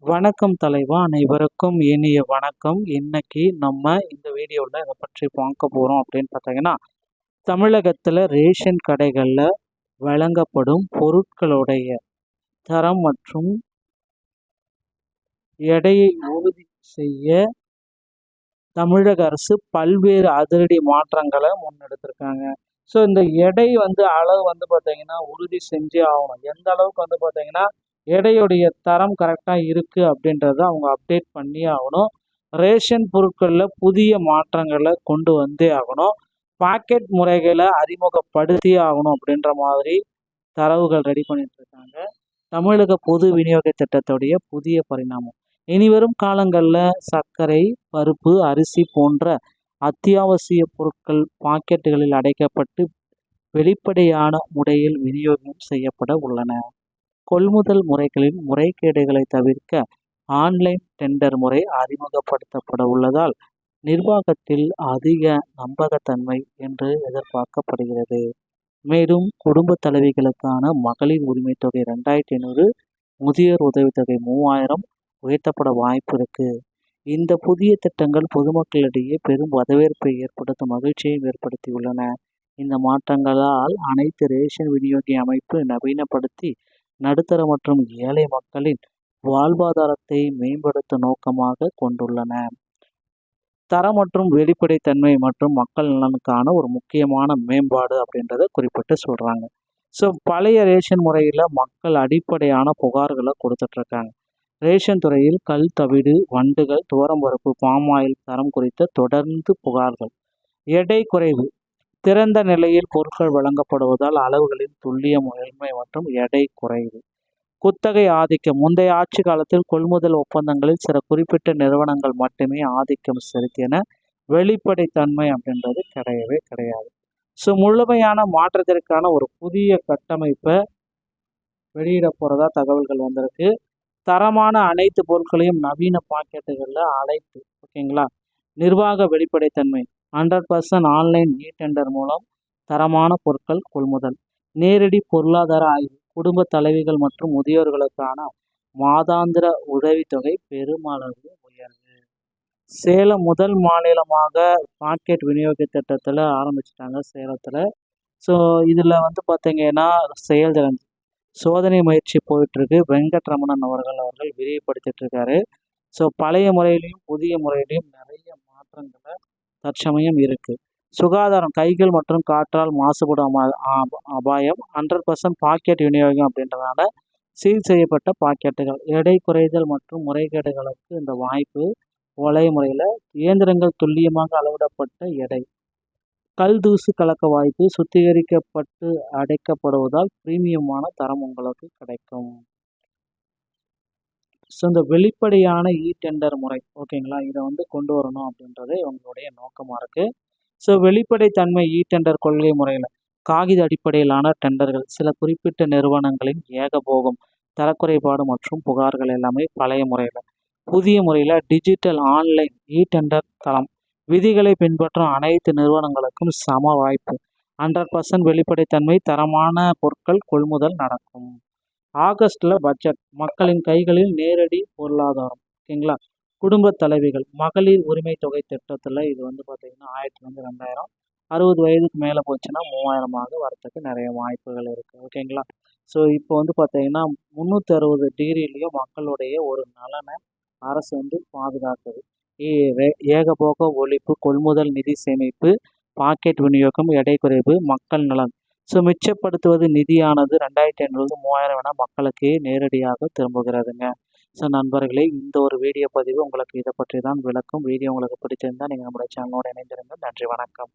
வணக்கம் தலைவா, அனைவருக்கும் இனிய வணக்கம். இன்னைக்கு நம்ம இந்த வீடியோவில் இதை பற்றி பார்க்க போகிறோம் அப்படின்னு பார்த்தீங்கன்னா, தமிழகத்தில் ரேஷன் கடைகளில் வழங்கப்படும் பொருட்களுடைய தரம் மற்றும் எடையை உறுதி செய்ய தமிழக அரசு பல்வேறு அதிரடி மாற்றங்களை முன்னெடுத்திருக்காங்க. ஸோ இந்த எடை அளவு பார்த்தீங்கன்னா உறுதி செஞ்சே ஆகணும். எந்த அளவுக்கு பார்த்தீங்கன்னா எடையுடைய தரம் கரெக்டாக இருக்குது அப்படின்றத அவங்க அப்டேட் பண்ணி ஆகணும். ரேஷன் பொருட்களில் புதிய மாற்றங்களை கொண்டு வந்தே ஆகணும். பாக்கெட் முறைகளை அறிமுகப்படுத்தியே ஆகணும் அப்படின்ற மாதிரி தரவுகள் ரெடி பண்ணிட்டு இருக்காங்க. தமிழக பொது விநியோக திட்டத்துடைய புதிய பரிணாமம். இனிவரும் காலங்களில் சர்க்கரை, பருப்பு, அரிசி போன்ற அத்தியாவசிய பொருட்கள் பாக்கெட்டுகளில் அடைக்கப்பட்டு வெளிப்படையான முறையில் விநியோகம் செய்யப்பட உள்ளன. கொள்முதல் முறைகளின் முறைகேடுகளை தவிர்க்க ஆன்லைன் டெண்டர் முறை அறிமுகப்படுத்தப்பட உள்ளதால் நிர்வாகத்தில் அதிக நம்பகத்தன்மை என்று எதிர்பார்க்கப்படுகிறது. மேலும் குடும்ப தலைவிகளுக்கான மகளிர் உரிமை தொகை 2500, முதியோர் உதவித்தொகை 3000 உயர்த்தப்பட வாய்ப்பு இருக்கு. இந்த புதிய திட்டங்கள் பொதுமக்களிடையே பெரும் வரவேற்பை ஏற்படுத்தும் மகிழ்ச்சியை ஏற்படுத்தியுள்ளன. இந்த மாற்றங்களால் அனைத்து ரேஷன் விநியோக அமைப்பு நவீனப்படுத்தி நடுத்தர மற்றும் ஏழை மக்களின் வாழ்வாதாரத்தை மேம்படுத்த நோக்கமாக கொண்டுள்ளன. தரம் மற்றும் வெளிப்படைத்தன்மை மற்றும் மக்கள் நலனுக்கான ஒரு முக்கியமான மேம்பாடு அப்படின்றத குறிப்பிட்டு சொல்கிறாங்க. ஸோ பழைய ரேஷன் முறையில் மக்கள் அடிப்படையான புகார்களை கொடுத்துட்ருக்காங்க. ரேஷன் துறையில் கல் தவிடு, வண்டுகள், துவரம்பருப்பு, பாமாயில் தரம் குறித்த தொடர்ந்து புகார்கள். எடை குறைவு. திறந்த நிலையில் பொருட்கள் வழங்கப்படுவதால் அளவுகளின் துல்லியம், எளிமை மற்றும் எடை குறைவு. குத்தகை ஆதிக்கம். முந்தைய ஆட்சி காலத்தில் கொள்முதல் ஒப்பந்தங்களில் சில குறிப்பிட்ட நிறுவனங்கள் மட்டுமே ஆதிக்கம் செலுத்தின. வெளிப்படைத்தன்மை அப்படின்றது கிடையவே கிடையாது. ஸோ முழுமையான மாற்றத்திற்கான ஒரு புதிய கட்டமைப்பை வெளியிட போகிறதா தகவல்கள் வந்திருக்கு. தரமான அனைத்து பொருட்களையும் நவீன பாக்கெட்டுகளில் அழைத்து, ஓகேங்களா. நிர்வாக வெளிப்படைத்தன்மை. 100% ஆன்லைன் டெண்டர் மூலம் தரமான பொருட்கள் கொள்முதல். நேரடி பொருளாதார ஆய்வு. குடும்ப தலைவிகள் மற்றும் முதியோர்களுக்கான மாதாந்திர உதவித்தொகை பெருமளவு உயர்வு. சேலம் முதல் மாநிலமாக பாக்கெட் விநியோக திட்டத்தில் ஆரம்பிச்சிட்டாங்க சேலத்தில். ஸோ இதில் பார்த்தீங்கன்னா செயல்திறன் சோதனை முயற்சி போயிட்டுருக்கு. வெங்கட்ரமணன் அவர்கள் விரிவுபடுத்திட்டு இருக்காரு. ஸோ பழைய முறையிலையும் புதிய முறையிலையும் நிறைய மாற்றங்களை தற்சமயம் இருக்குது. சுகாதாரம். கைகள் மற்றும் காற்றால் மாசுபடும் அபாயம். 100% பாக்கெட் விநியோகம் அப்படின்றதுனால சீல் செய்யப்பட்ட பாக்கெட்டுகள். எடை குறைதல் மற்றும் முறைகேடுகளுக்கு இந்த வாய்ப்பு. ஒலை முறையில் இயந்திரங்கள் துல்லியமாக அளவிடப்பட்ட எடை. கல் தூசு கலக்க வாய்ப்பு. சுத்திகரிக்கப்பட்டு அடைக்கப்படுவதால் பிரீமியமான தரம் உங்களுக்கு கிடைக்கும். ஸோ இந்த வெளிப்படையான டெண்டர் முறை, ஓகேங்களா, இதை கொண்டு வரணும் அப்படின்றது இவங்களுடைய நோக்கமாக இருக்குது. ஸோ வெளிப்படைத்தன்மை டெண்டர் கொள்கை முறையில் காகித அடிப்படையிலான டெண்டர்கள். சில குறிப்பிட்ட நிறுவனங்களின் ஏகபோகம், தரக்குறைபாடு மற்றும் புகார்கள் எல்லாமே பழைய முறையில். புதிய முறையில் டிஜிட்டல் ஆன்லைன் டெண்டர் தளம். விதிகளை பின்பற்றும் அனைத்து நிறுவனங்களுக்கும் சம வாய்ப்பு. 100% வெளிப்படைத்தன்மை, தரமான பொருட்கள் கொள்முதல் நடக்கும். ஆகஸ்டில் பட்ஜெட். மக்களின் கைகளில் நேரடி பொருளாதாரம், ஓகேங்களா. குடும்ப தலைவிகள் மகளிர் உரிமை தொகை திட்டத்தில் இது பார்த்தீங்கன்னா 1000 2000, 60 வயதுக்கு மேலே போச்சுன்னா 3000 வரத்துக்கு நிறைய வாய்ப்புகள் இருக்குது, ஓகேங்களா. ஸோ இப்போ பார்த்தீங்கன்னா 360 டிகிரிலையும் மக்களுடைய ஒரு நலனை அரசு பாதுகாக்குது. ஏகபோக ஒழிப்பு, கொள்முதல் நிதி சேமிப்பு, பாக்கெட் விநியோகம், எடை குறைவு, மக்கள் நலன். ஸோ மிச்சப்படுத்துவது நிதியானது 2500 3000 என மக்களுக்கே நேரடியாக திரும்புகிறதுங்க. ஸோ நண்பர்களே, இந்த ஒரு வீடியோ பதிவு உங்களுக்கு இதை பற்றி தான் விளக்கும். வீடியோ உங்களுக்கு பிடிச்சிருந்தால் நீங்கள் நம்முடைய சேனலோடு இணைந்திருங்க. நன்றி, வணக்கம்.